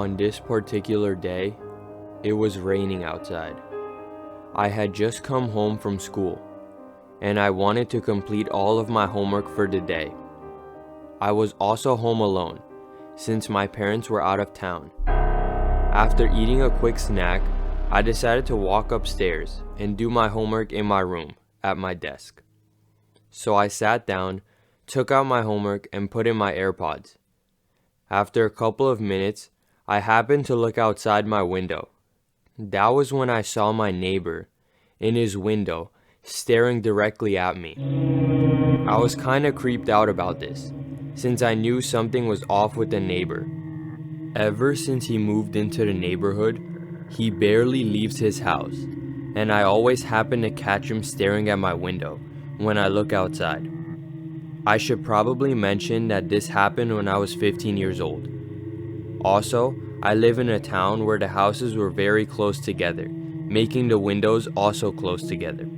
On this particular day, it was raining outside. I had just come home from school, and I wanted to complete all of my homework for the day. I was also home alone, since my parents were out of town. After eating a quick snack, I decided to walk upstairs and do my homework in my room, at my desk. So I sat down, took out my homework, and put in my AirPods. After a couple of minutes, I happened to look outside my window. That was when I saw my neighbor, in his window, staring directly at me. I was kinda creeped out about this, since I knew something was off with the neighbor. Ever since he moved into the neighborhood, he barely leaves his house, and I always happen to catch him staring at my window when I look outside. I should probably mention that this happened when I was 15 years old. Also, I live in a town where the houses were very close together, making the windows also close together.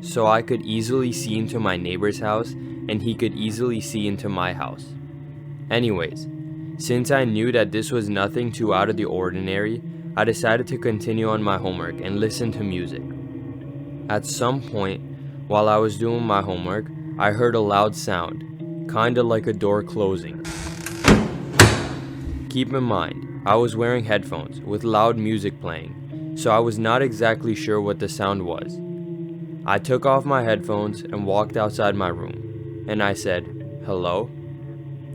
So I could easily see into my neighbor's house, and he could easily see into my house. Anyways, since I knew that this was nothing too out of the ordinary, I decided to continue on my homework and listen to music. At some point, while I was doing my homework, I heard a loud sound, kinda like a door closing. Keep in mind, I was wearing headphones with loud music playing, so I was not exactly sure what the sound was. I took off my headphones and walked outside my room, and I said, "Hello?"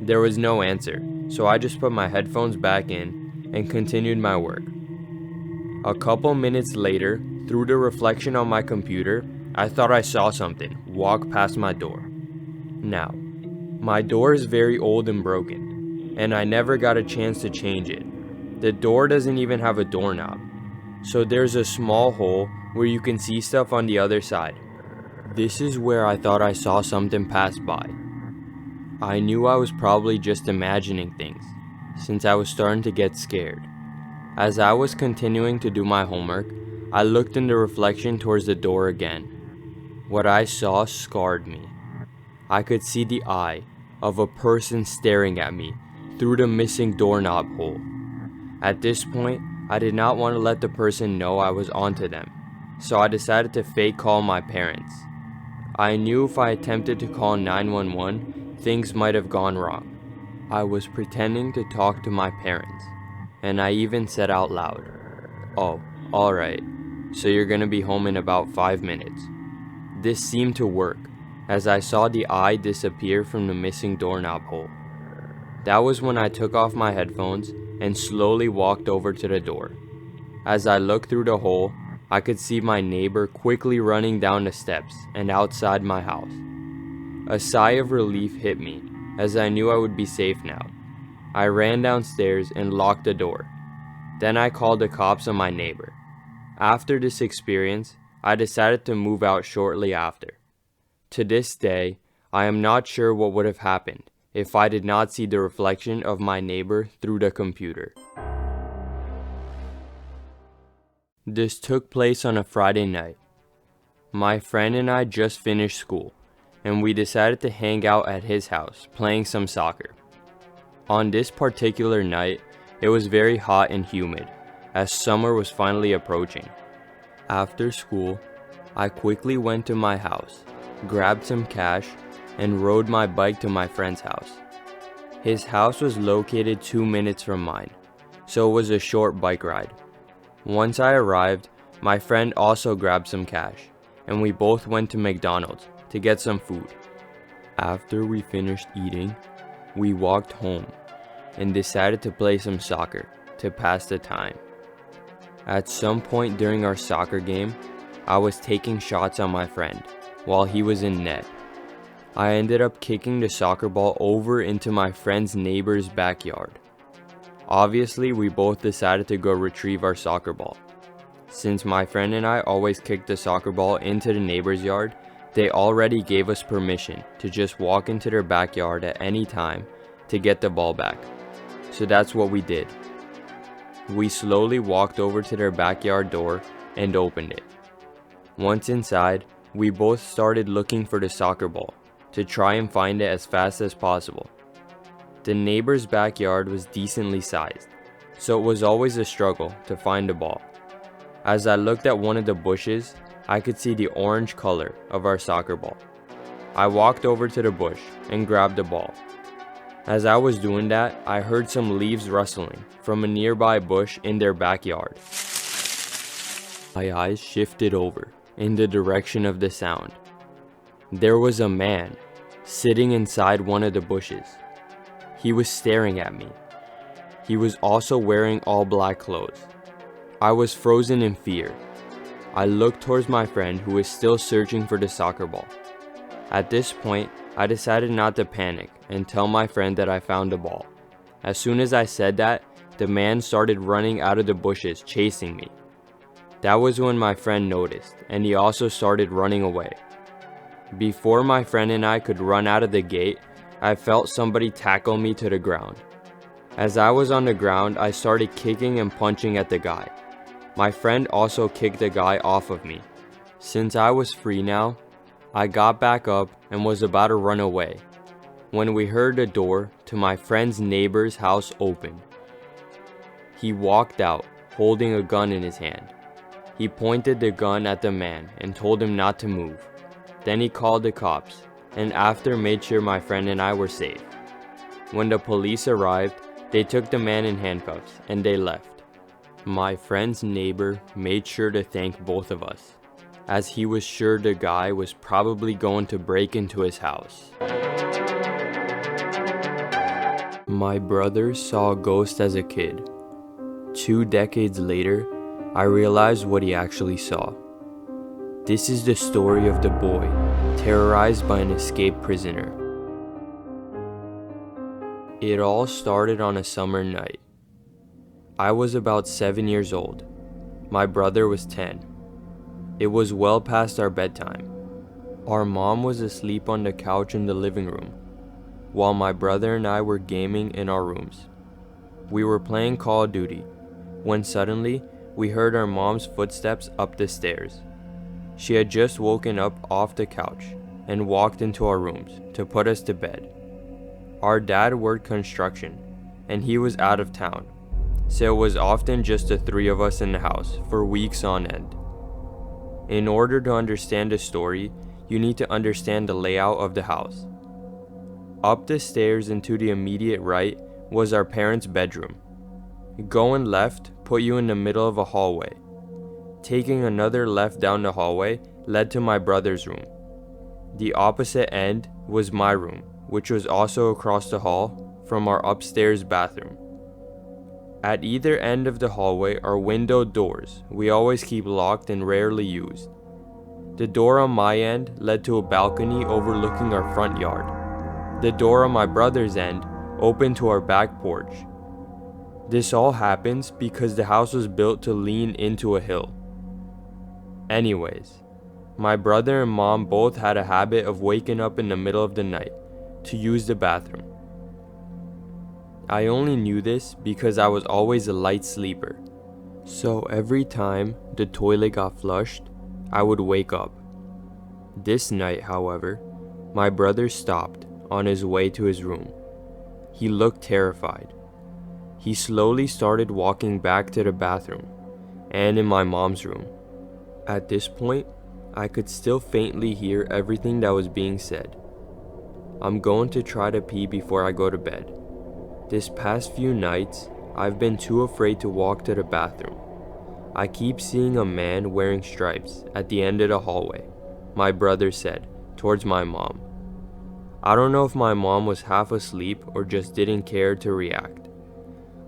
There was no answer, so I just put my headphones back in and continued my work. A couple minutes later, through the reflection on my computer, I thought I saw something walk past my door. Now, my door is very old and broken, and I never got a chance to change it. The door doesn't even have a doorknob, so there's a small hole where you can see stuff on the other side. This is where I thought I saw something pass by. I knew I was probably just imagining things, since I was starting to get scared. As I was continuing to do my homework, I looked in the reflection towards the door again. What I saw scarred me. I could see the eye of a person staring at me through the missing doorknob hole. At this point, I did not want to let the person know I was onto them, so I decided to fake call my parents. I knew if I attempted to call 911, things might have gone wrong. I was pretending to talk to my parents, and I even said out loud, "Oh, alright, so you're gonna be home in about 5 minutes. This seemed to work, as I saw the eye disappear from the missing doorknob hole. That was when I took off my headphones and slowly walked over to the door. As I looked through the hole, I could see my neighbor quickly running down the steps and outside my house. A sigh of relief hit me, as I knew I would be safe now. I ran downstairs and locked the door. Then I called the cops on my neighbor. After this experience, I decided to move out shortly after. To this day, I am not sure what would have happened if I did not see the reflection of my neighbor through the computer. This took place on a Friday night. My friend and I just finished school, and we decided to hang out at his house playing some soccer. On this particular night, it was very hot and humid, as summer was finally approaching. After school, I quickly went to my house, grabbed some cash, and rode my bike to my friend's house. His house was located 2 minutes from mine, so it was a short bike ride. Once I arrived, my friend also grabbed some cash, and we both went to McDonald's to get some food. After we finished eating, we walked home and decided to play some soccer to pass the time. At some point during our soccer game, I was taking shots on my friend while he was in net. I ended up kicking the soccer ball over into my friend's neighbor's backyard. Obviously, we both decided to go retrieve our soccer ball. Since my friend and I always kicked the soccer ball into the neighbor's yard, they already gave us permission to just walk into their backyard at any time to get the ball back. So that's what we did. We slowly walked over to their backyard door and opened it. Once inside, we both started looking for the soccer ball to try and find it as fast as possible. The neighbor's backyard was decently sized, so it was always a struggle to find a ball. As I looked at one of the bushes, I could see the orange color of our soccer ball. I walked over to the bush and grabbed the ball. As I was doing that, I heard some leaves rustling from a nearby bush in their backyard. My eyes shifted over in the direction of the sound. There was a man sitting inside one of the bushes. He was staring at me. He was also wearing all black clothes. I was frozen in fear. I looked towards my friend who was still searching for the soccer ball. At this point, I decided not to panic and tell my friend that I found the ball. As soon as I said that, the man started running out of the bushes chasing me. That was when my friend noticed, and he also started running away. Before my friend and I could run out of the gate, I felt somebody tackle me to the ground. As I was on the ground, I started kicking and punching at the guy. My friend also kicked the guy off of me. Since I was free now, I got back up and was about to run away when we heard the door to my friend's neighbor's house open. He walked out holding a gun in his hand. He pointed the gun at the man and told him not to move. Then he called the cops and after made sure my friend and I were safe. When the police arrived, they took the man in handcuffs and they left. My friend's neighbor made sure to thank both of us, as he was sure the guy was probably going to break into his house. My brother saw a ghost as a kid. 2 decades later, I realized what he actually saw. This is the story of the boy terrorized by an escaped prisoner. It all started on a summer night. I was about 7 years old. My brother was 10. It was well past our bedtime. Our mom was asleep on the couch in the living room, while my brother and I were gaming in our rooms. We were playing Call of Duty, when suddenly we heard our mom's footsteps up the stairs. She had just woken up off the couch and walked into our rooms to put us to bed. Our dad worked construction, and he was out of town, so it was often just the 3 of us in the house for weeks on end. In order to understand the story, you need to understand the layout of the house. Up the stairs and to the immediate right was our parents' bedroom. Going left put you in the middle of a hallway. Taking another left down the hallway led to my brother's room. The opposite end was my room, which was also across the hall from our upstairs bathroom. At either end of the hallway are window doors we always keep locked and rarely used. The door on my end led to a balcony overlooking our front yard. The door on my brother's end opened to our back porch. This all happens because the house was built to lean into a hill. Anyways, my brother and mom both had a habit of waking up in the middle of the night to use the bathroom. I only knew this because I was always a light sleeper, so every time the toilet got flushed, I would wake up. This night, however, my brother stopped on his way to his room. He looked terrified. He slowly started walking back to the bathroom and in my mom's room. At this point, I could still faintly hear everything that was being said. I'm going to try to pee before I go to bed. This past few nights, I've been too afraid to walk to the bathroom. I keep seeing a man wearing stripes at the end of the hallway, my brother said, towards my mom. I don't know if my mom was half asleep or just didn't care to react.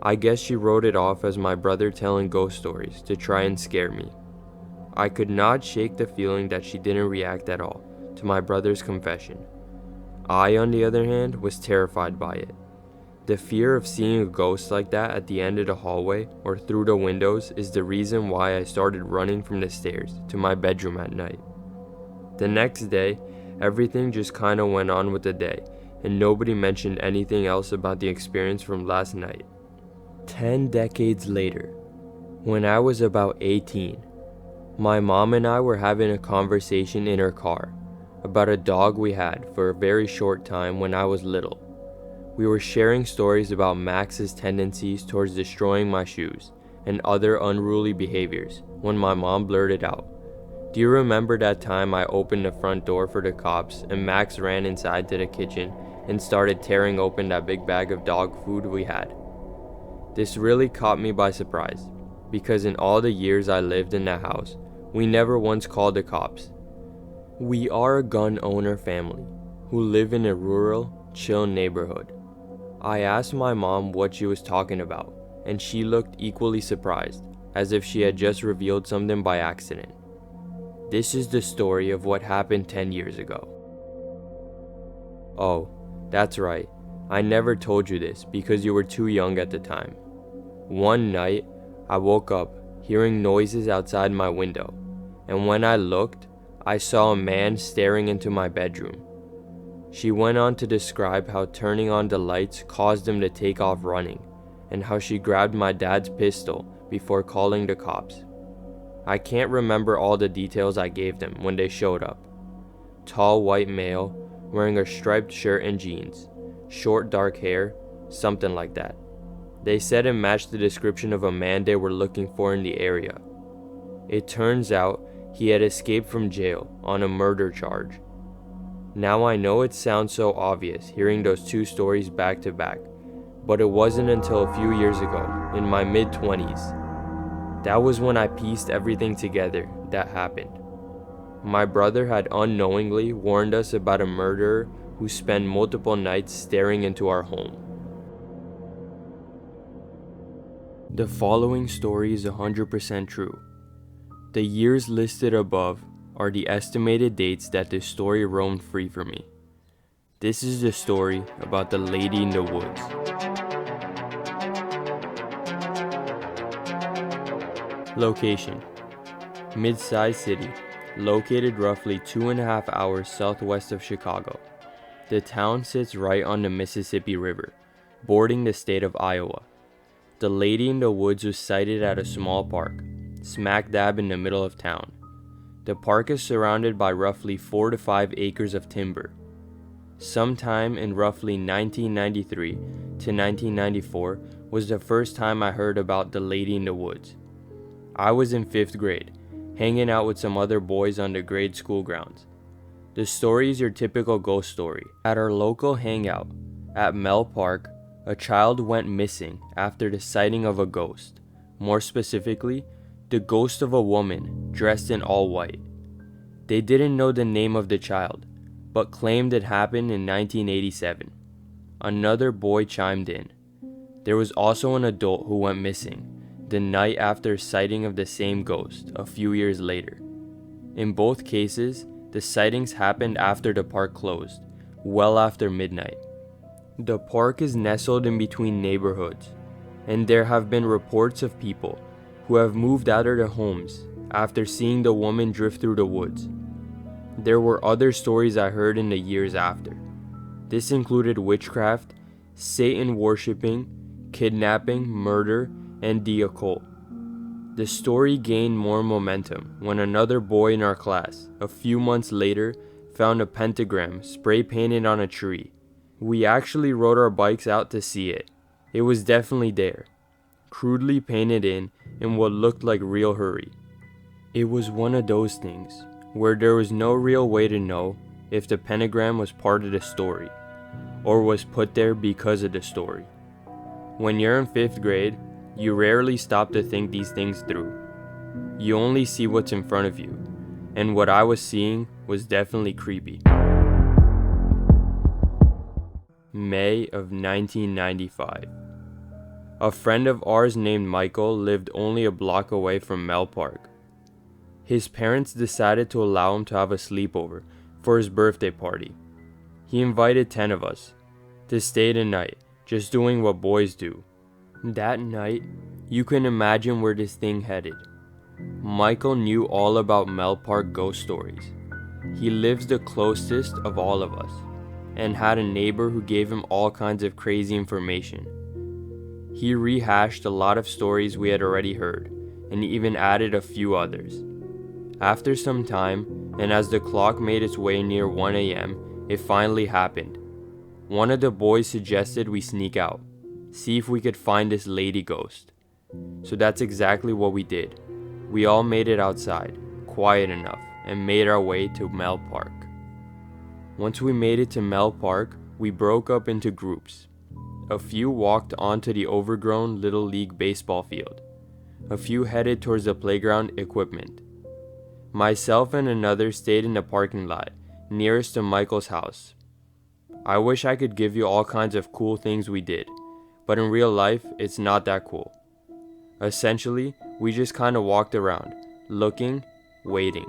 I guess she wrote it off as my brother telling ghost stories to try and scare me. I could not shake the feeling that she didn't react at all to my brother's confession. I, on the other hand, was terrified by it. The fear of seeing a ghost like that at the end of the hallway or through the windows is the reason why I started running from the stairs to my bedroom at night. The next day, everything just kinda went on with the day, and nobody mentioned anything else about the experience from last night. 10 decades later, when I was about 18, my mom and I were having a conversation in her car about a dog we had for a very short time when I was little. We were sharing stories about Max's tendencies towards destroying my shoes and other unruly behaviors when my mom blurted out, "Do you remember that time I opened the front door for the cops and Max ran inside to the kitchen and started tearing open that big bag of dog food we had?" This really caught me by surprise, because in all the years I lived in that house, we never once called the cops. We are a gun owner family who live in a rural, chill neighborhood. I asked my mom what she was talking about, and she looked equally surprised, as if she had just revealed something by accident. This is the story of what happened 10 years ago. Oh, that's right. I never told you this because you were too young at the time. One night, I woke up hearing noises outside my window, and when I looked, I saw a man staring into my bedroom. She went on to describe how turning on the lights caused him to take off running, and how she grabbed my dad's pistol before calling the cops. I can't remember all the details I gave them when they showed up. Tall white male, wearing a striped shirt and jeans, short dark hair, something like that. They said it matched the description of a man they were looking for in the area. It turns out he had escaped from jail on a murder charge. Now I know it sounds so obvious hearing those two stories back to back, but it wasn't until a few years ago, in my mid-20s. That was when I pieced everything together that happened. My brother had unknowingly warned us about a murderer who spent multiple nights staring into our home. The following story is 100% true. The years listed above are the estimated dates that this story roamed free for me. This is the story about the lady in the woods. Location: mid-sized city, located roughly 2.5 hours southwest of Chicago. The town sits right on the Mississippi River, bordering the state of Iowa. The lady in the woods was sighted at a small park, smack dab in the middle of town. The park is surrounded by roughly 4 to 5 acres of timber. Sometime in roughly 1993 to 1994 was the first time I heard about the lady in the woods. I was in 5th grade, hanging out with some other boys on the grade school grounds. The story is your typical ghost story. At our local hangout, at Mel Park, a child went missing after the sighting of a ghost. More specifically, the ghost of a woman dressed in all white. They didn't know the name of the child, but claimed it happened in 1987. Another boy chimed in. There was also an adult who went missing the night after sighting of the same ghost a few years later. In both cases, the sightings happened after the park closed, well after midnight. The park is nestled in between neighborhoods, and there have been reports of people who have moved out of their homes after seeing the woman drift through the woods. There were other stories I heard in the years after. This included witchcraft, Satan worshipping, kidnapping, murder, and the occult. The story gained more momentum when another boy in our class, a few months later, found a pentagram spray painted on a tree. We actually rode our bikes out to see it. It was definitely there, crudely painted in what looked like real hurry. It was one of those things where there was no real way to know if the pentagram was part of the story, or was put there because of the story. When you're in 5th grade, you rarely stop to think these things through. You only see what's in front of you, and what I was seeing was definitely creepy. May of 1995. A friend of ours named Michael lived only a block away from Mel Park. His parents decided to allow him to have a sleepover for his birthday party. He invited 10 of us to stay the night, just doing what boys do. That night, you can imagine where this thing headed. Michael knew all about Mel Park ghost stories. He lives the closest of all of us, and had a neighbor who gave him all kinds of crazy information. He rehashed a lot of stories we had already heard, and even added a few others. After some time, and as the clock made its way near 1 a.m., it finally happened. One of the boys suggested we sneak out, see if we could find this lady ghost. So that's exactly what we did. We all made it outside, quiet enough, and made our way to Mel Park. Once we made it to Mel Park, we broke up into groups. A few walked onto the overgrown Little League baseball field. A few headed towards the playground equipment. Myself and another stayed in the parking lot, nearest to Michael's house. I wish I could give you all kinds of cool things we did, but in real life, it's not that cool. Essentially, we just kinda walked around, looking, waiting.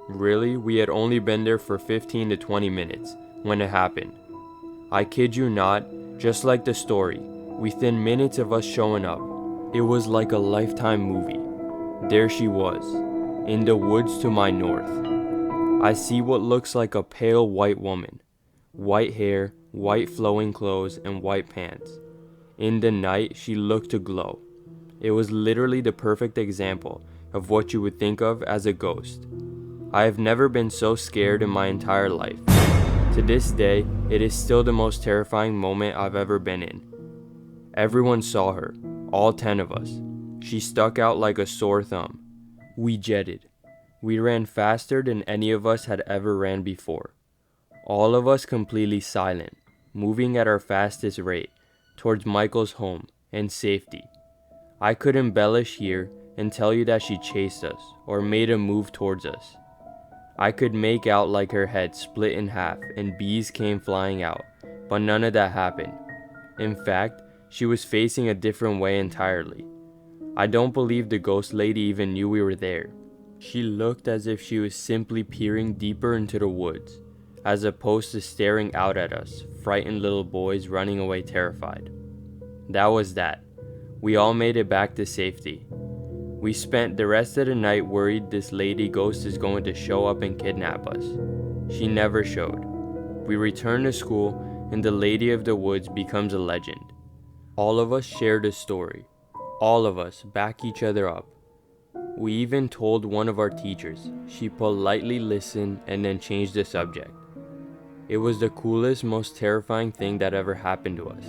Really, we had only been there for 15 to 20 minutes when it happened. I kid you not, just like the story, within minutes of us showing up, it was like a Lifetime movie. There she was, in the woods to my north. I see what looks like a pale white woman. White hair, white flowing clothes, and white pants. In the night, she looked to glow. It was literally the perfect example of what you would think of as a ghost. I have never been so scared in my entire life. To this day, it is still the most terrifying moment I've ever been in. Everyone saw her, all 10 of us. She stuck out like a sore thumb. We jetted. We ran faster than any of us had ever ran before. All of us completely silent, moving at our fastest rate, towards Michael's home and safety. I could embellish here and tell you that she chased us or made a move towards us. I could make out like her head split in half and bees came flying out, but none of that happened. In fact, she was facing a different way entirely. I don't believe the ghost lady even knew we were there. She looked as if she was simply peering deeper into the woods, as opposed to staring out at us, frightened little boys running away terrified. That was that. We all made it back to safety. We spent the rest of the night worried this lady ghost is going to show up and kidnap us. She never showed. We returned to school and the Lady of the Woods becomes a legend. All of us shared a story. All of us back each other up. We even told one of our teachers. She politely listened and then changed the subject. It was the coolest, most terrifying thing that ever happened to us.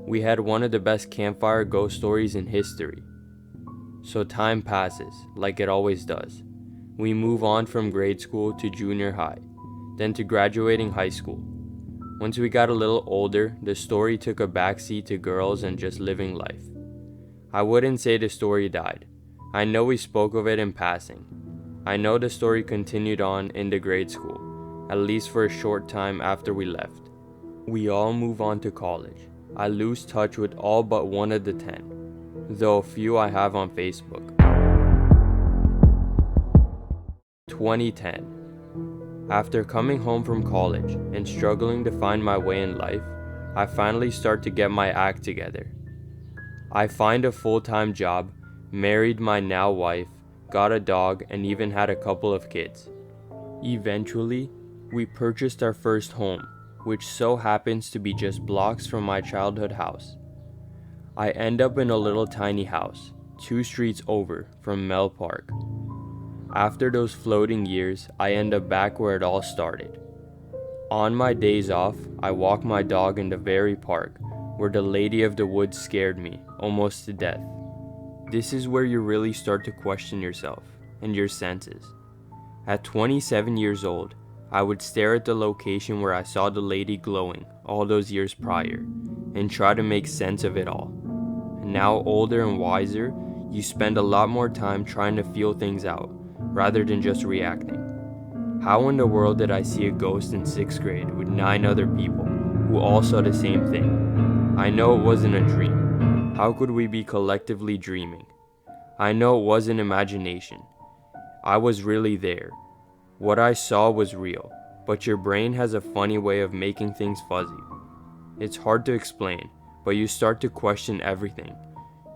We had one of the best campfire ghost stories in history. So time passes, like it always does. We move on from grade school to junior high, then to graduating high school. Once we got a little older, the story took a backseat to girls and just living life. I wouldn't say the story died. I know we spoke of it in passing. I know the story continued on into grade school, at least for a short time after we left. We all move on to college. I lose touch with all but one of the 10, though a few I have on Facebook. 2010. After coming home from college and struggling to find my way in life, I finally start to get my act together. I find a full-time job, married my now wife, got a dog, and even had a couple of kids. Eventually, we purchased our first home, which so happens to be just blocks from my childhood house. I end up in a little tiny house, 2 streets over from Mel Park. After those floating years, I end up back where it all started. On my days off, I walk my dog in the very park where the Lady of the Woods scared me almost to death. This is where you really start to question yourself and your senses. At 27 years old, I would stare at the location where I saw the lady glowing all those years prior and try to make sense of it all. Now older and wiser, you spend a lot more time trying to feel things out rather than just reacting. How in the world did I see a ghost in 6th grade with 9 other people who all saw the same thing? I know it wasn't a dream. How could we be collectively dreaming? I know it wasn't imagination. I was really there. What I saw was real, but your brain has a funny way of making things fuzzy. It's hard to explain, but you start to question everything.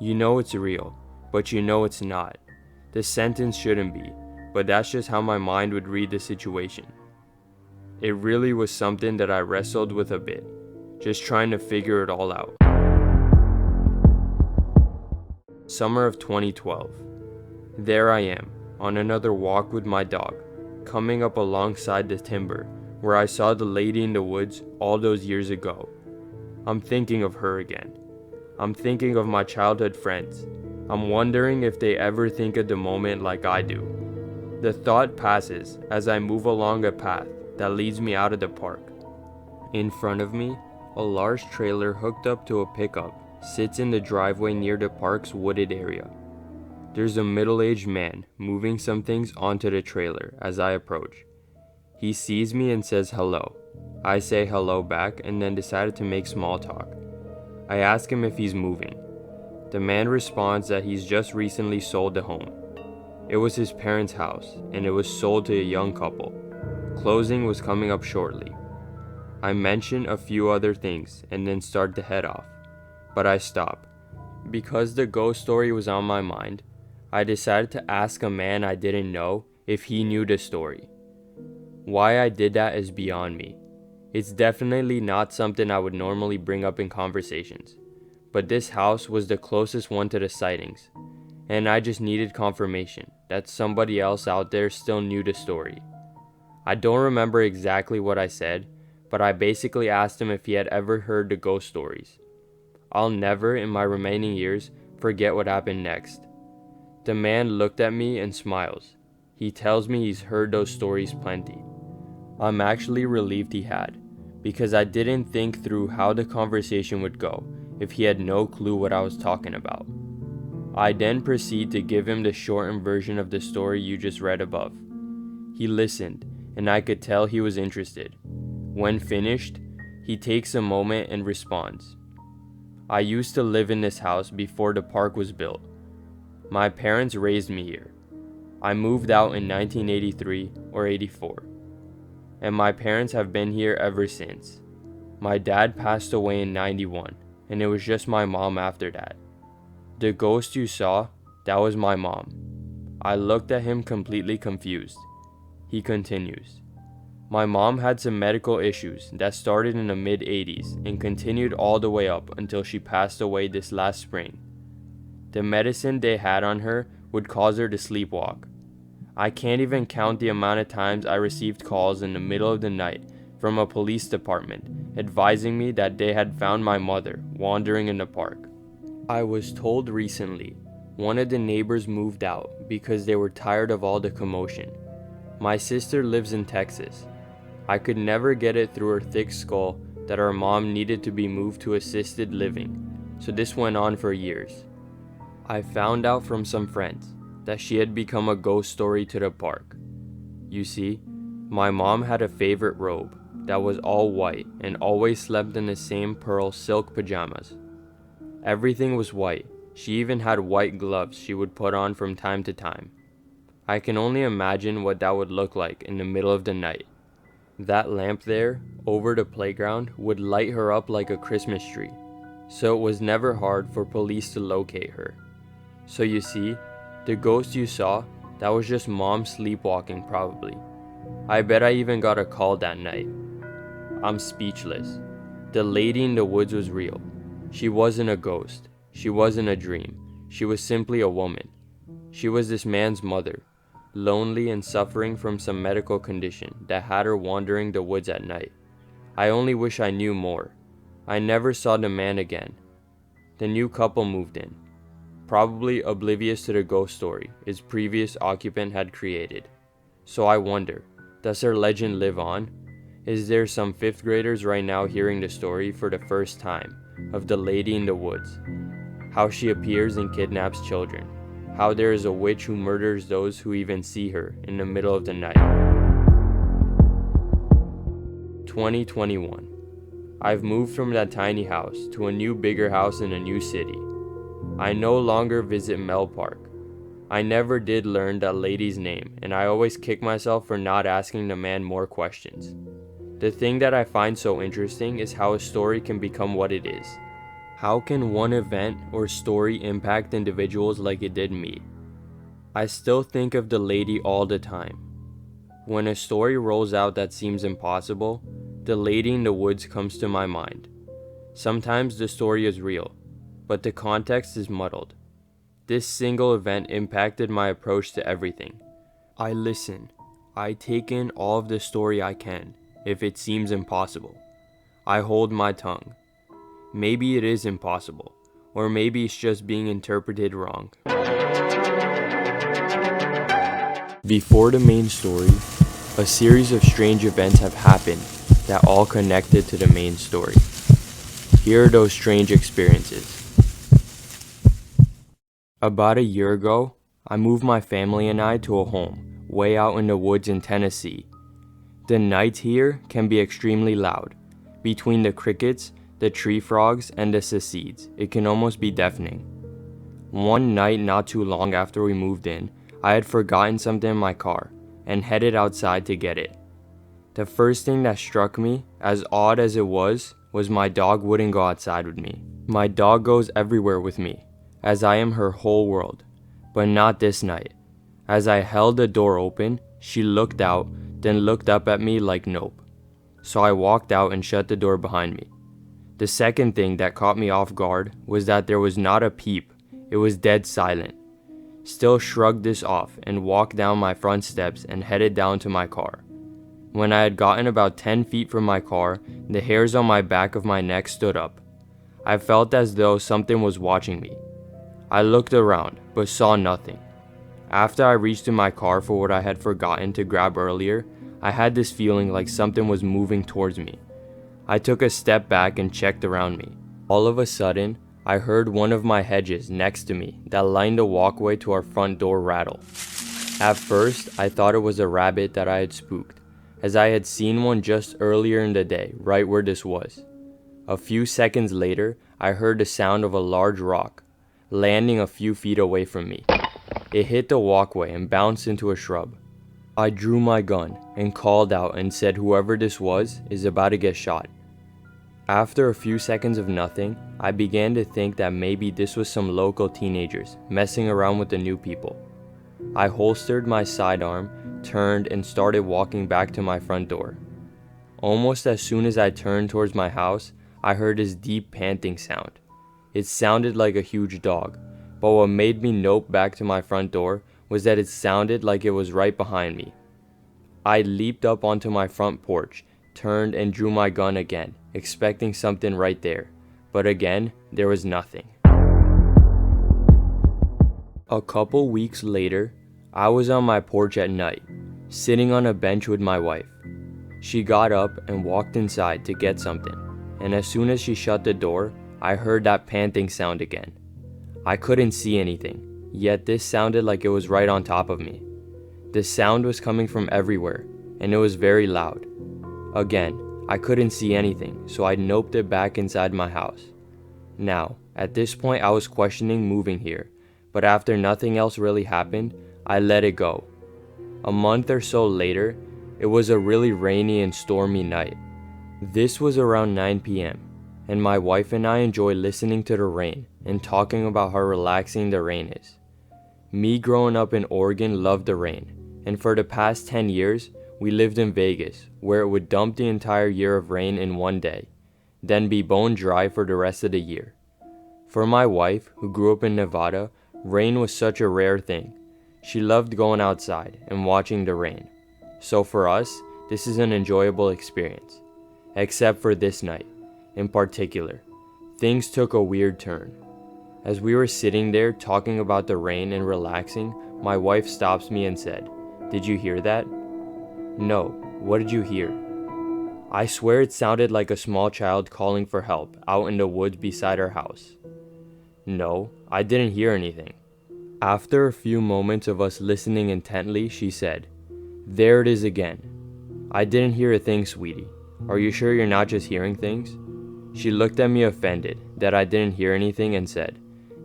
You know it's real, but you know it's not. The sentence shouldn't be, but that's just how my mind would read the situation. It really was something that I wrestled with a bit, just trying to figure it all out. Summer of 2012. There I am, on another walk with my dog, coming up alongside the timber where I saw the lady in the woods all those years ago. I'm thinking of her again. I'm thinking of my childhood friends. I'm wondering if they ever think of the moment like I do. The thought passes as I move along a path that leads me out of the park. In front of me, a large trailer hooked up to a pickup sits in the driveway near the park's wooded area. There's a middle-aged man moving some things onto the trailer as I approach. He sees me and says hello. I say hello back and then decided to make small talk. I ask him if he's moving. The man responds that he's just recently sold the home. It was his parents' house and it was sold to a young couple. Closing was coming up shortly. I mention a few other things and then start to head off, but I stop. Because the ghost story was on my mind, I decided to ask a man I didn't know if he knew the story. Why I did that is beyond me. It's definitely not something I would normally bring up in conversations, but this house was the closest one to the sightings, and I just needed confirmation that somebody else out there still knew the story. I don't remember exactly what I said, but I basically asked him if he had ever heard the ghost stories. I'll never, in my remaining years, forget what happened next. The man looked at me and smiles. He tells me he's heard those stories plenty. I'm actually relieved he had, because I didn't think through how the conversation would go if he had no clue what I was talking about. I then proceed to give him the shortened version of the story you just read above. He listened, and I could tell he was interested. When finished, he takes a moment and responds. I used to live in this house before the park was built. My parents raised me here. I moved out in 1983 or 84, and my parents have been here ever since. My dad passed away in 91, and it was just my mom after that. The ghost you saw, that was my mom. I looked at him completely confused. He continues. My mom had some medical issues that started in the mid-80s and continued all the way up until she passed away this last spring. The medicine they had on her would cause her to sleepwalk. I can't even count the amount of times I received calls in the middle of the night from a police department advising me that they had found my mother wandering in the park. I was told recently one of the neighbors moved out because they were tired of all the commotion. My sister lives in Texas. I could never get it through her thick skull that our mom needed to be moved to assisted living, so this went on for years. I found out from some friends that she had become a ghost story to the park. You see, my mom had a favorite robe that was all white and always slept in the same pearl silk pajamas. Everything was white. She even had white gloves she would put on from time to time. I can only imagine what that would look like in the middle of the night. That lamp there, over the playground, would light her up like a Christmas tree, so it was never hard for police to locate her. So you see, the ghost you saw, that was just mom sleepwalking probably. I bet I even got a call that night. I'm speechless. The lady in the woods was real. She wasn't a ghost. She wasn't a dream. She was simply a woman. She was this man's mother, lonely and suffering from some medical condition that had her wandering the woods at night. I only wish I knew more. I never saw the man again. The new couple moved in, probably oblivious to the ghost story its previous occupant had created. So I wonder, does her legend live on? Is there some 5th graders right now hearing the story for the first time of the lady in the woods? How she appears and kidnaps children. How there is a witch who murders those who even see her in the middle of the night. 2021. I've moved from that tiny house to a new bigger house in a new city. I no longer visit Mel Park. I never did learn that lady's name, and I always kick myself for not asking the man more questions. The thing that I find so interesting is how a story can become what it is. How can one event or story impact individuals like it did me? I still think of the lady all the time. When a story rolls out that seems impossible, the lady in the woods comes to my mind. Sometimes the story is real, but the context is muddled. This single event impacted my approach to everything. I listen. I take in all of the story I can, if it seems impossible. I hold my tongue. Maybe it is impossible, or maybe it's just being interpreted wrong. Before the main story, a series of strange events have happened that all connected to the main story. Here are those strange experiences. About a year ago, I moved my family and I to a home way out in the woods in Tennessee. The nights here can be extremely loud. Between the crickets, the tree frogs, and the cicadas, it can almost be deafening. One night not too long after we moved in, I had forgotten something in my car and headed outside to get it. The first thing that struck me, as odd as it was my dog wouldn't go outside with me. My dog goes everywhere with me, as I am her whole world, but not this night. As I held the door open, she looked out, then looked up at me like nope. So I walked out and shut the door behind me. The second thing that caught me off guard was that there was not a peep, it was dead silent. Still shrugged this off and walked down my front steps and headed down to my car. When I had gotten about 10 feet from my car, the hairs on my back of my neck stood up. I felt as though something was watching me. I looked around, but saw nothing. After I reached in my car for what I had forgotten to grab earlier, I had this feeling like something was moving towards me. I took a step back and checked around me. All of a sudden, I heard one of my hedges next to me that lined the walkway to our front door rattle. At first, I thought it was a rabbit that I had spooked, as I had seen one just earlier in the day, right where this was. A few seconds later, I heard the sound of a large rock, landing a few feet away from me. It hit the walkway and bounced into a shrub. I drew my gun and called out and said whoever this was is about to get shot. After a few seconds of nothing, I began to think that maybe this was some local teenagers messing around with the new people. I holstered my sidearm, turned, and started walking back to my front door. Almost as soon as I turned towards my house, I heard this deep panting sound. It sounded like a huge dog, but what made me nope back to my front door was that it sounded like it was right behind me. I leaped up onto my front porch, turned, and drew my gun again, expecting something right there, but again, there was nothing. A couple weeks later, I was on my porch at night, sitting on a bench with my wife. She got up and walked inside to get something, and as soon as she shut the door, I heard that panting sound again. I couldn't see anything, yet this sounded like it was right on top of me. The sound was coming from everywhere, and it was very loud. Again, I couldn't see anything, so I noped it back inside my house. Now, at this point I was questioning moving here, but after nothing else really happened, I let it go. A month or so later, it was a really rainy and stormy night. This was around 9 p.m., and my wife and I enjoy listening to the rain and talking about how relaxing the rain is. Me growing up in Oregon loved the rain, and for the past 10 years, we lived in Vegas, where it would dump the entire year of rain in one day, then be bone dry for the rest of the year. For my wife, who grew up in Nevada, rain was such a rare thing. She loved going outside and watching the rain. So for us, this is an enjoyable experience. Except for this night, in particular, things took a weird turn. As we were sitting there talking about the rain and relaxing, my wife stops me and said, "Did you hear that?" "No, what did you hear?" "I swear it sounded like a small child calling for help out in the woods beside our house." "No, I didn't hear anything." After a few moments of us listening intently, she said, "There it is again." "I didn't hear a thing, sweetie. Are you sure you're not just hearing things?" She looked at me offended that I didn't hear anything and said,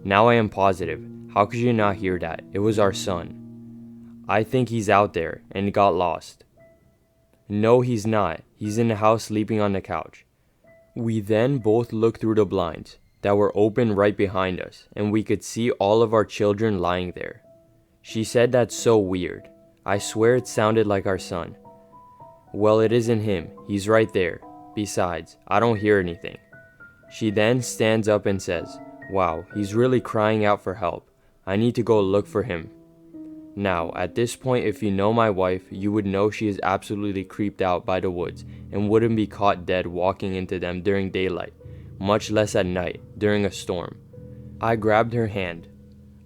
"Now I am positive. How could you not hear that? It was our son. I think he's out there and got lost." "No, he's not. He's in the house sleeping on the couch." We then both looked through the blinds that were open right behind us, and we could see all of our children lying there. She said, "That's so weird. I swear it sounded like our son." "Well, it isn't him. He's right there. Besides, I don't hear anything." She then stands up and says, "Wow, he's really crying out for help. I need to go look for him." Now, at this point, if you know my wife, you would know she is absolutely creeped out by the woods and wouldn't be caught dead walking into them during daylight, much less at night during a storm. I grabbed her hand.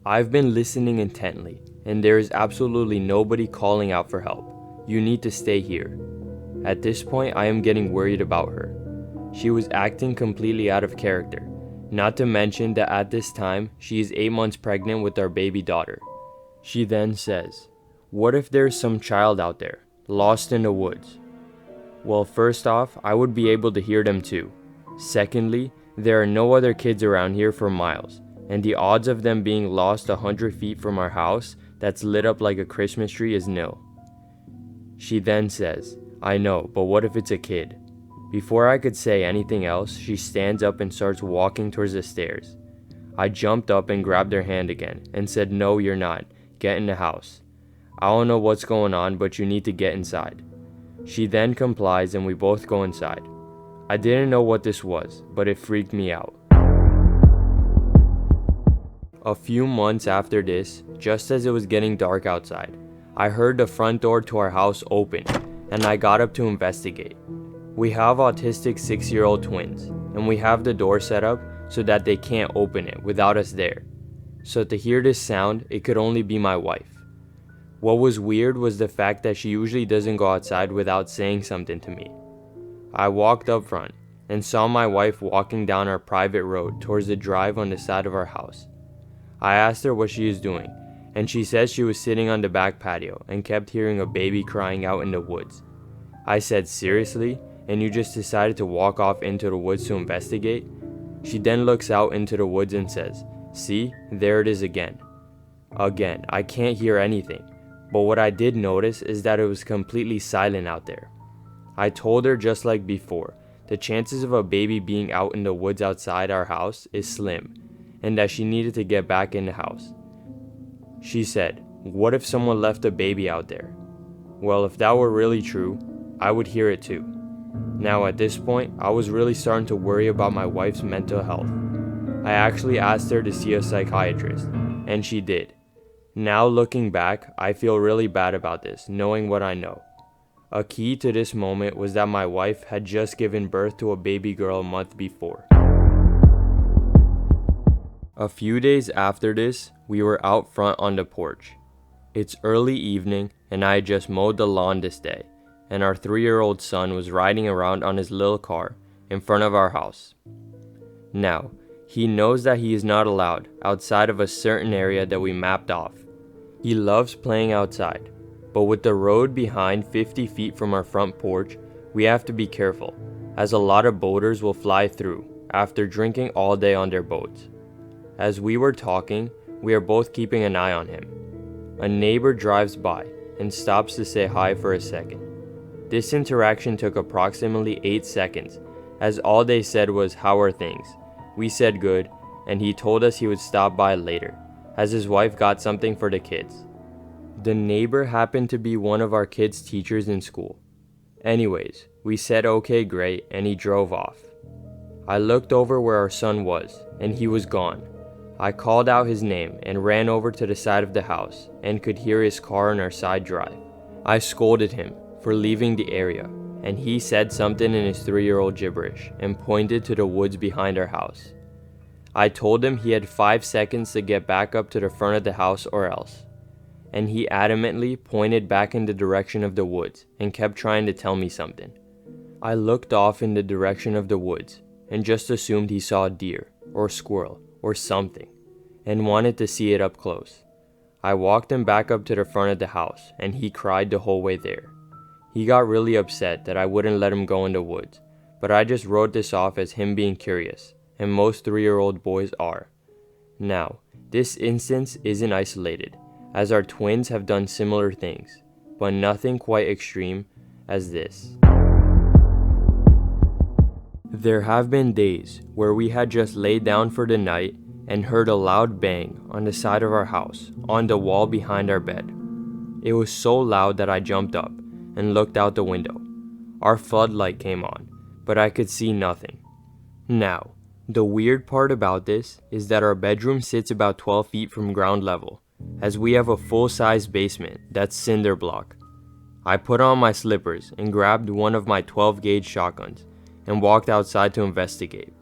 I've been listening intently, and there is absolutely nobody calling out for help. You need to stay here. At this point, I am getting worried about her. She was acting completely out of character, not to mention that at this time, she is 8 months pregnant with our baby daughter. She then says, "What if there's some child out there, lost in the woods?" Well, first off, I would be able to hear them too. Secondly, there are no other kids around here for miles, and the odds of them being lost 100 feet from our house that's lit up like a Christmas tree is nil. She then says, "I know, but what if it's a kid?" Before I could say anything else, she stands up and starts walking towards the stairs. I jumped up and grabbed her hand again and said, "No, you're not. Get in the house. I don't know what's going on, but you need to get inside." She then complies and we both go inside. I didn't know what this was, but it freaked me out. A few months after this, just as it was getting dark outside, I heard the front door to our house open, and I got up to investigate. We have autistic 6-year-old twins, and we have the door set up so that they can't open it without us there. So to hear this sound, it could only be my wife. What was weird was the fact that she usually doesn't go outside without saying something to me. I walked up front and saw my wife walking down our private road towards the drive on the side of our house. I asked her what she was doing, and she said she was sitting on the back patio and kept hearing a baby crying out in the woods. I said, "Seriously? And you just decided to walk off into the woods to investigate?" She then looks out into the woods and says, "See, there it is again." Again, I can't hear anything, but what I did notice is that it was completely silent out there. I told her just like before, the chances of a baby being out in the woods outside our house is slim, and that she needed to get back in the house. She said, "What if someone left a baby out there?" Well, if that were really true, I would hear it too. Now at this point, I was really starting to worry about my wife's mental health. I actually asked her to see a psychiatrist, and she did. Now looking back, I feel really bad about this, knowing what I know. A key to this moment was that my wife had just given birth to a baby girl a month before. A few days after this, we were out front on the porch. It's early evening, and I had just mowed the lawn this day, and our 3-year-old son was riding around on his little car in front of our house. Now, he knows that he is not allowed outside of a certain area that we mapped off. He loves playing outside, but with the road behind 50 feet from our front porch, we have to be careful, as a lot of boaters will fly through after drinking all day on their boats. As we were talking, we are both keeping an eye on him. A neighbor drives by and stops to say hi for a second. This interaction took approximately 8 seconds, as all they said was, "How are things?" We said good, and he told us he would stop by later, as his wife got something for the kids. The neighbor happened to be one of our kids' teachers in school. Anyways, we said okay, great, and he drove off. I looked over where our son was, and he was gone. I called out his name and ran over to the side of the house and could hear his car on our side drive. I scolded him for leaving the area, and he said something in his 3-year-old gibberish and pointed to the woods behind our house. I told him he had 5 seconds to get back up to the front of the house or else, and he adamantly pointed back in the direction of the woods and kept trying to tell me something. I looked off in the direction of the woods and just assumed he saw a deer or squirrel or something and wanted to see it up close. I walked him back up to the front of the house and he cried the whole way there. He got really upset that I wouldn't let him go in the woods, but I just wrote this off as him being curious, and most 3-year-old boys are. Now, this instance isn't isolated, as our twins have done similar things, but nothing quite extreme as this. There have been days where we had just laid down for the night and heard a loud bang on the side of our house, on the wall behind our bed. It was so loud that I jumped up and looked out the window. Our floodlight came on, but I could see nothing. Now, the weird part about this is that our bedroom sits about 12 feet from ground level, as we have a full-size basement that's cinder block. I put on my slippers and grabbed one of my 12-gauge shotguns and walked outside to investigate.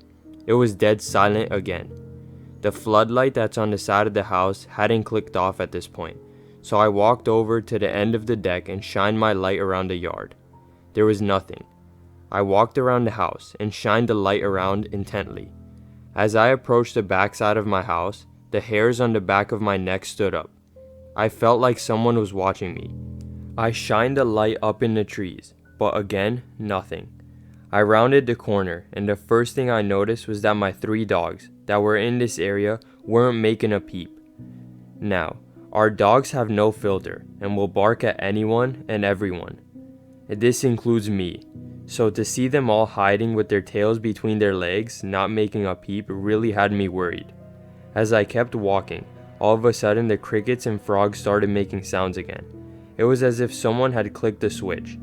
It was dead silent again. The floodlight that's on the side of the house hadn't clicked off at this point, so I walked over to the end of the deck and shined my light around the yard. There was nothing. I walked around the house and shined the light around intently. As I approached the backside of my house, the hairs on the back of my neck stood up. I felt like someone was watching me. I shined the light up in the trees, but again, nothing. I rounded the corner, and the first thing I noticed was that my 3 dogs that were in this area weren't making a peep. Now, our dogs have no filter and will bark at anyone and everyone. This includes me, so to see them all hiding with their tails between their legs, not making a peep, really had me worried. As I kept walking, all of a sudden the crickets and frogs started making sounds again. It was as if someone had clicked the switch.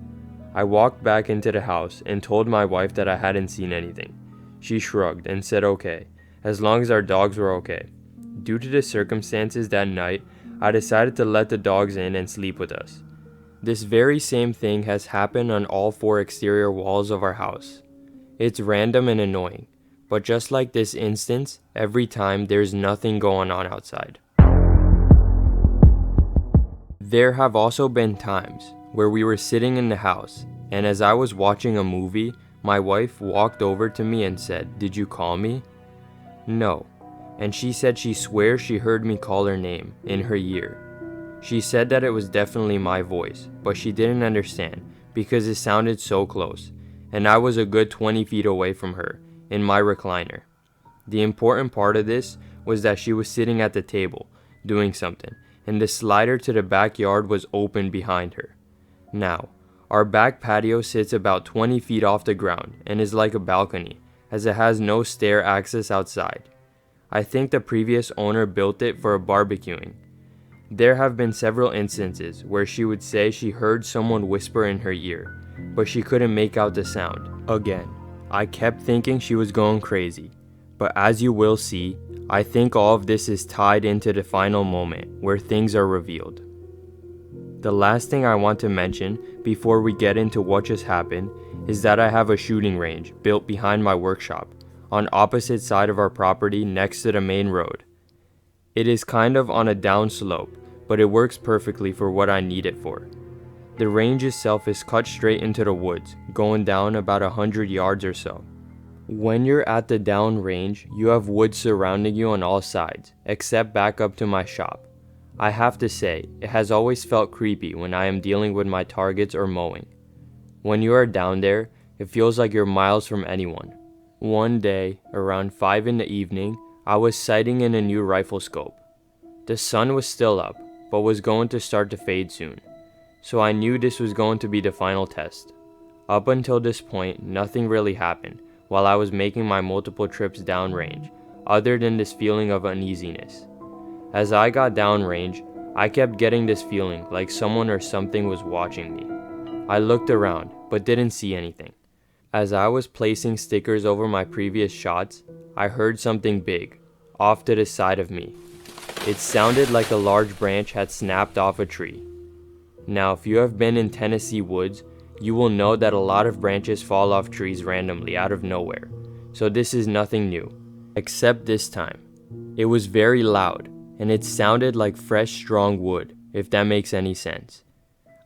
I walked back into the house and told my wife that I hadn't seen anything. She shrugged and said okay, as long as our dogs were okay. Due to the circumstances that night, I decided to let the dogs in and sleep with us. This very same thing has happened on all 4 exterior walls of our house. It's random and annoying, but just like this instance, every time there's nothing going on outside. There have also been times where we were sitting in the house, and as I was watching a movie, my wife walked over to me and said, "Did you call me?" No, and she said she swears she heard me call her name in her ear. She said that it was definitely my voice, but she didn't understand because it sounded so close, and I was a good 20 feet away from her, in my recliner. The important part of this was that she was sitting at the table, doing something, and the slider to the backyard was open behind her. Now, our back patio sits about 20 feet off the ground and is like a balcony, as it has no stair access outside. I think the previous owner built it for barbecuing. There have been several instances where she would say she heard someone whisper in her ear, but she couldn't make out the sound. Again, I kept thinking she was going crazy, but as you will see, I think all of this is tied into the final moment where things are revealed. The last thing I want to mention before we get into what just happened is that I have a shooting range built behind my workshop on opposite side of our property next to the main road. It is kind of on a down slope, but it works perfectly for what I need it for. The range itself is cut straight into the woods, going down about 100 yards or so. When you're at the down range, you have woods surrounding you on all sides, except back up to my shop. I have to say, it has always felt creepy when I am dealing with my targets or mowing. When you are down there, it feels like you're miles from anyone. One day, around 5 in the evening, I was sighting in a new rifle scope. The sun was still up, but was going to start to fade soon, so I knew this was going to be the final test. Up until this point, nothing really happened while I was making my multiple trips downrange, other than this feeling of uneasiness. As I got downrange, I kept getting this feeling like someone or something was watching me. I looked around, but didn't see anything. As I was placing stickers over my previous shots, I heard something big, off to the side of me. It sounded like a large branch had snapped off a tree. Now, if you have been in Tennessee woods, you will know that a lot of branches fall off trees randomly out of nowhere, so this is nothing new. Except this time. It was very loud, and it sounded like fresh, strong wood, if that makes any sense.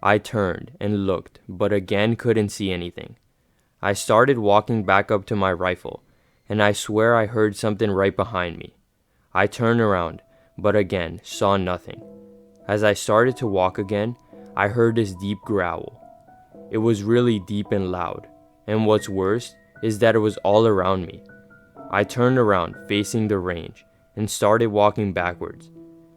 I turned and looked, but again couldn't see anything. I started walking back up to my rifle, and I swear I heard something right behind me. I turned around, but again saw nothing. As I started to walk again, I heard this deep growl. It was really deep and loud, and what's worse is that it was all around me. I turned around facing the range and started walking backwards.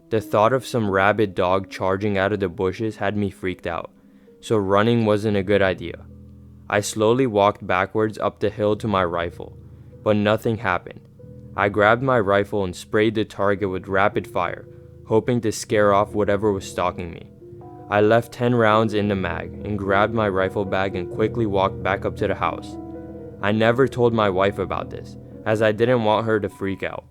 The thought of some rabid dog charging out of the bushes had me freaked out, so running wasn't a good idea. I slowly walked backwards up the hill to my rifle, but nothing happened. I grabbed my rifle and sprayed the target with rapid fire, hoping to scare off whatever was stalking me. I left 10 rounds in the mag and grabbed my rifle bag and quickly walked back up to the house. I never told my wife about this, as I didn't want her to freak out.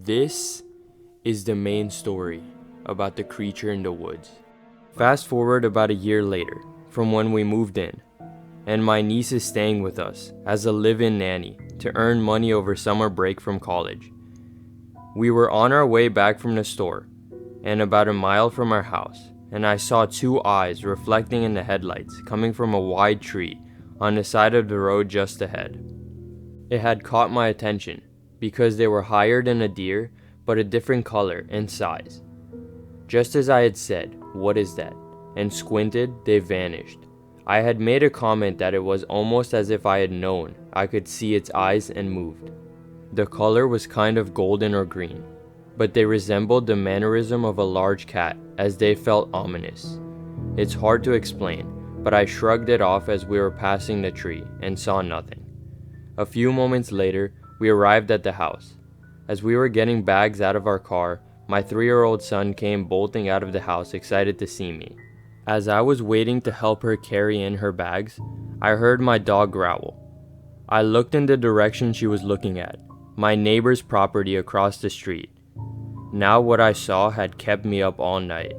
This is the main story about the creature in the woods. Fast forward about a year later from when we moved in, and my niece is staying with us as a live-in nanny to earn money over summer break from college. We were on our way back from the store and about a mile from our house, and I saw two eyes reflecting in the headlights coming from a wide tree on the side of the road just ahead. It had caught my attention because they were higher than a deer but a different color and size. Just as I had said, "What is that?" and squinted, they vanished. I had made a comment that it was almost as if I had known I could see its eyes and moved. The color was kind of golden or green, but they resembled the mannerism of a large cat as they felt ominous. It's hard to explain, but I shrugged it off as we were passing the tree and saw nothing. A few moments later, we arrived at the house. As we were getting bags out of our car, my 3-year-old son came bolting out of the house excited to see me. As I was waiting to help her carry in her bags, I heard my dog growl. I looked in the direction she was looking at, my neighbor's property across the street. Now what I saw had kept me up all night.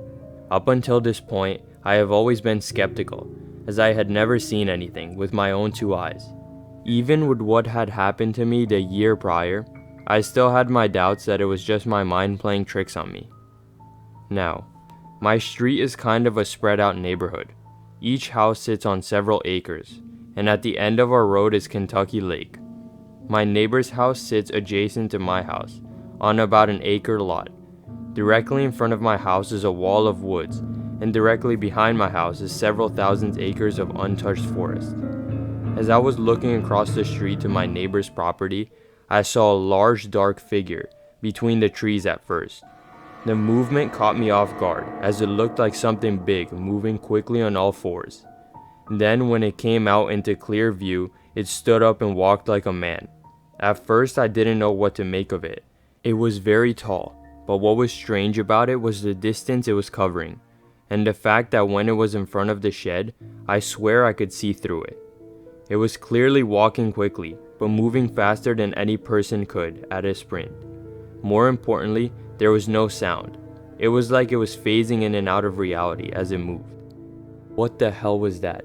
Up until this point, I have always been skeptical, as I had never seen anything with my own 2 eyes. Even with what had happened to me the year prior, I still had my doubts that it was just my mind playing tricks on me. Now, my street is kind of a spread out neighborhood. Each house sits on several acres, and at the end of our road is Kentucky Lake. My neighbor's house sits adjacent to my house, on about an acre lot. Directly in front of my house is a wall of woods, and directly behind my house is several thousand acres of untouched forest. As I was looking across the street to my neighbor's property, I saw a large dark figure between the trees at first. The movement caught me off guard, as it looked like something big moving quickly on all fours. Then when it came out into clear view, it stood up and walked like a man. At first I didn't know what to make of it. It was very tall, but what was strange about it was the distance it was covering, and the fact that when it was in front of the shed, I swear I could see through it. It was clearly walking quickly, but moving faster than any person could at a sprint. More importantly, there was no sound. It was like it was phasing in and out of reality as it moved. What the hell was that?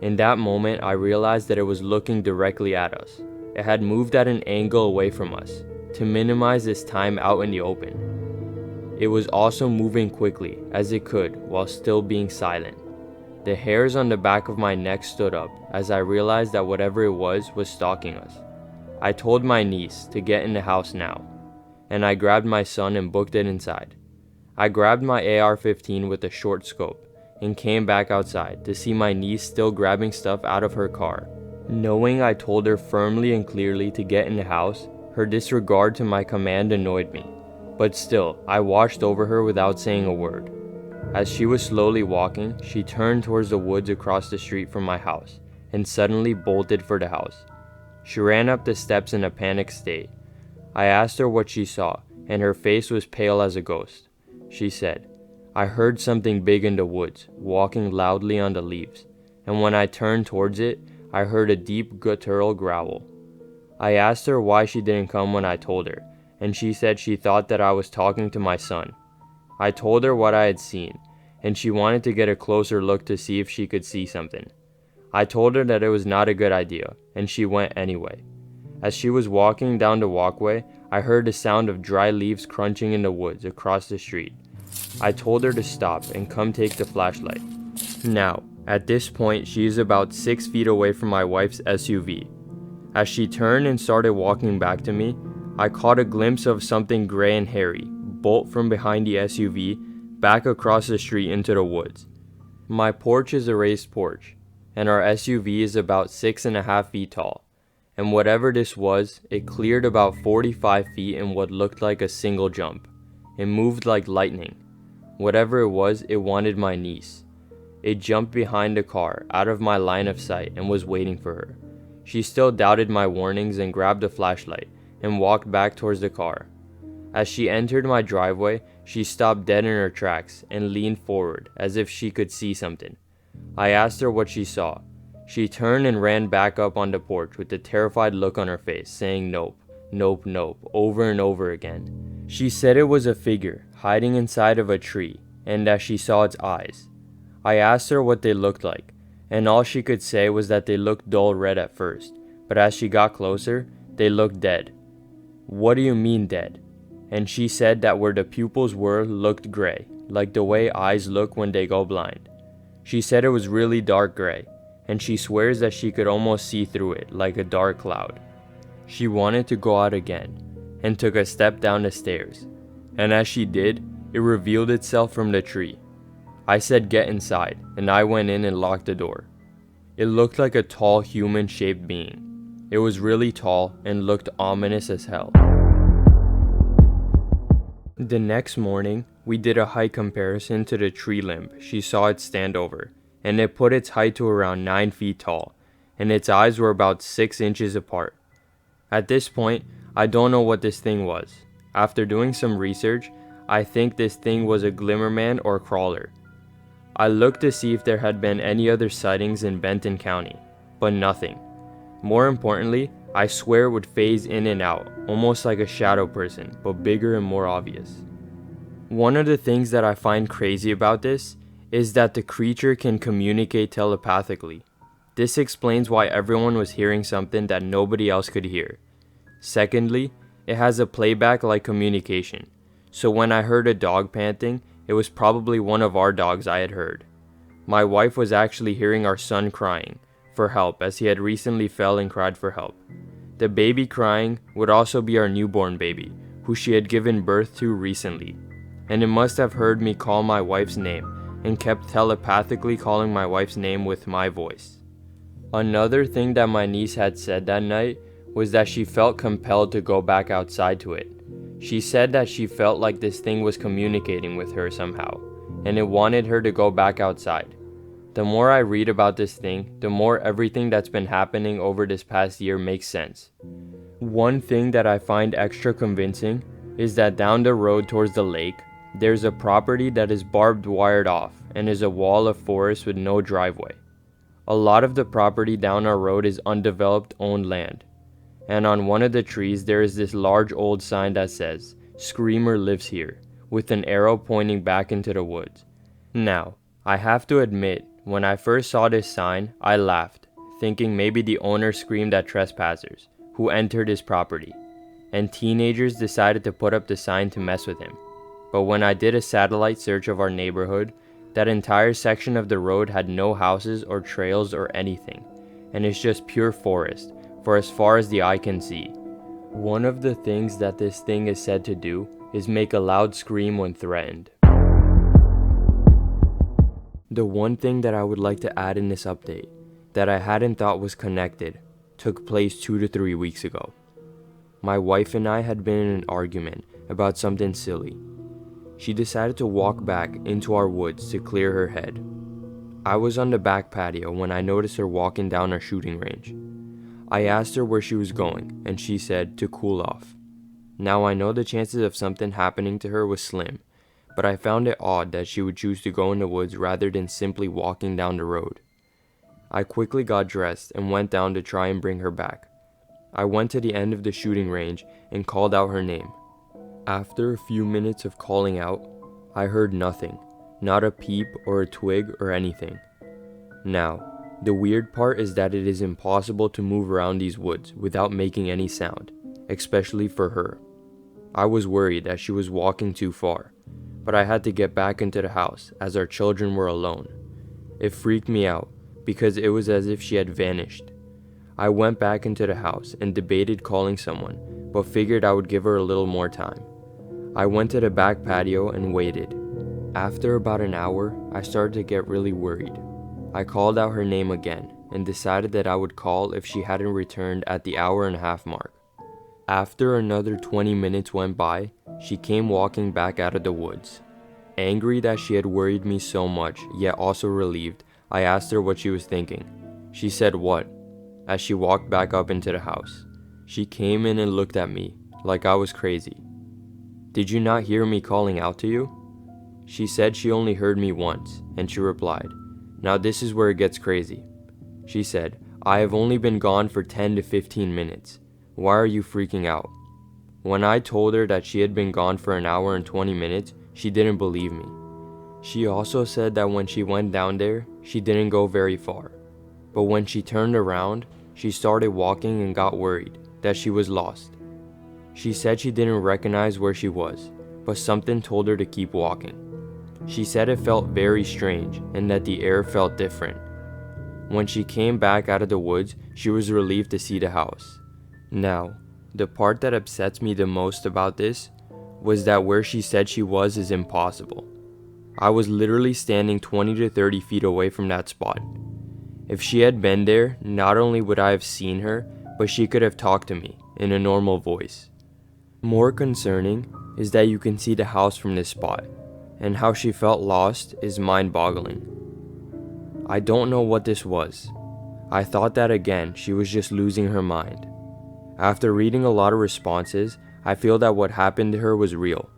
In that moment, I realized that it was looking directly at us. It had moved at an angle away from us, to minimize its time out in the open. It was also moving quickly, as it could, while still being silent. The hairs on the back of my neck stood up as I realized that whatever it was stalking us. I told my niece to get in the house now, and I grabbed my son and booked it inside. I grabbed my AR-15 with a short scope and came back outside to see my niece still grabbing stuff out of her car. Knowing I told her firmly and clearly to get in the house, her disregard to my command annoyed me, but still, I watched over her without saying a word. As she was slowly walking, she turned towards the woods across the street from my house and suddenly bolted for the house. She ran up the steps in a panicked state. I asked her what she saw, and her face was pale as a ghost. She said, "I heard something big in the woods, walking loudly on the leaves, and when I turned towards it, I heard a deep guttural growl." I asked her why she didn't come when I told her, and she said she thought that I was talking to my son. I told her what I had seen, and she wanted to get a closer look to see if she could see something. I told her that it was not a good idea, and she went anyway. As she was walking down the walkway, I heard the sound of dry leaves crunching in the woods across the street. I told her to stop and come take the flashlight. Now, at this point, she is about 6 feet away from my wife's SUV. As she turned and started walking back to me, I caught a glimpse of something gray and hairy bolt from behind the SUV back across the street into the woods. My porch is a raised porch, and our SUV is about 6.5 feet tall, and whatever this was, it cleared about 45 feet in what looked like a single jump. It moved like lightning. Whatever it was, it wanted my niece. It jumped behind the car, out of my line of sight, and was waiting for her. She still doubted my warnings and grabbed a flashlight and walked back towards the car. As she entered my driveway, she stopped dead in her tracks and leaned forward as if she could see something. I asked her what she saw. She turned and ran back up on the porch with a terrified look on her face, saying nope, nope, nope, over and over again. She said it was a figure hiding inside of a tree and that she saw its eyes. I asked her what they looked like, and all she could say was that they looked dull red at first, but as she got closer, they looked dead. What do you mean dead? And she said that where the pupils were looked gray, like the way eyes look when they go blind. She said it was really dark gray, and she swears that she could almost see through it like a dark cloud. She wanted to go out again, and took a step down the stairs, and as she did, it revealed itself from the tree. I said get inside, and I went in and locked the door. It looked like a tall human-shaped being. It was really tall and looked ominous as hell. The next morning, we did a height comparison to the tree limb she saw it stand over, and it put its height to around 9 feet tall, and its eyes were about 6 inches apart. At this point, I don't know what this thing was. After doing some research, I think this thing was a glimmerman or crawler. I looked to see if there had been any other sightings in Benton County, but nothing. More importantly, I swear it would phase in and out, almost like a shadow person, but bigger and more obvious. One of the things that I find crazy about this is that the creature can communicate telepathically. This explains why everyone was hearing something that nobody else could hear. Secondly, it has a playback-like communication, so when I heard a dog panting, it was probably one of our dogs I had heard. My wife was actually hearing our son crying for help as he had recently fell and cried for help. The baby crying would also be our newborn baby, who she had given birth to recently, and it must have heard me call my wife's name and kept telepathically calling my wife's name with my voice. Another thing that my niece had said that night was that she felt compelled to go back outside to it. She said that she felt like this thing was communicating with her somehow, and it wanted her to go back outside. The more I read about this thing, the more everything that's been happening over this past year makes sense. One thing that I find extra convincing is that down the road towards the lake, there's a property that is barbed wired off and is a wall of forest with no driveway. A lot of the property down our road is undeveloped owned land. And on one of the trees there is this large old sign that says, "Screamer lives here," with an arrow pointing back into the woods. Now, I have to admit, when I first saw this sign, I laughed, thinking maybe the owner screamed at trespassers who entered his property, and teenagers decided to put up the sign to mess with him. But when I did a satellite search of our neighborhood, that entire section of the road had no houses or trails or anything, and it's just pure forest for as far as the eye can see. One of the things that this thing is said to do is make a loud scream when threatened. The one thing that I would like to add in this update that I hadn't thought was connected took place 2 to 3 weeks ago. My wife and I had been in an argument about something silly. She decided to walk back into our woods to clear her head. I was on the back patio when I noticed her walking down our shooting range. I asked her where she was going, and she said to cool off. Now I know the chances of something happening to her was slim, but I found it odd that she would choose to go in the woods rather than simply walking down the road. I quickly got dressed and went down to try and bring her back. I went to the end of the shooting range and called out her name. After a few minutes of calling out, I heard nothing, not a peep or a twig or anything. Now, the weird part is that it is impossible to move around these woods without making any sound, especially for her. I was worried that she was walking too far, but I had to get back into the house as our children were alone. It freaked me out because it was as if she had vanished. I went back into the house and debated calling someone, but figured I would give her a little more time. I went to the back patio and waited. After about an hour, I started to get really worried. I called out her name again and decided that I would call if she hadn't returned at the hour-and-a-half mark. After another 20 minutes went by, she came walking back out of the woods. Angry that she had worried me so much, yet also relieved, I asked her what she was thinking. She said what? As she walked back up into the house. She came in and looked at me like I was crazy. "Did you not hear me calling out to you?" She said she only heard me once, and she replied, "Now this is where it gets crazy." She said, "I have only been gone for 10 to 15 minutes. Why are you freaking out?" When I told her that she had been gone for an hour and 20 minutes, she didn't believe me. She also said that when she went down there, she didn't go very far. But when she turned around, she started walking and got worried that she was lost. She said she didn't recognize where she was, but something told her to keep walking. She said it felt very strange and that the air felt different. When she came back out of the woods, she was relieved to see the house. Now, the part that upsets me the most about this was that where she said she was is impossible. I was literally standing 20 to 30 feet away from that spot. If she had been there, not only would I have seen her, but she could have talked to me in a normal voice. More concerning is that you can see the house from this spot, and how she felt lost is mind-boggling. I don't know what this was. I thought that again, she was just losing her mind. After reading a lot of responses, I feel that what happened to her was real.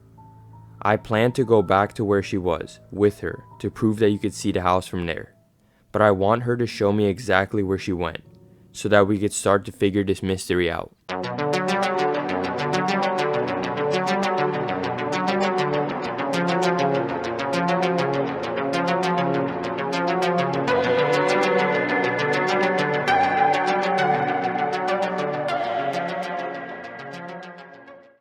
I plan to go back to where she was, with her, to prove that you could see the house from there. But I want her to show me exactly where she went, so that we could start to figure this mystery out.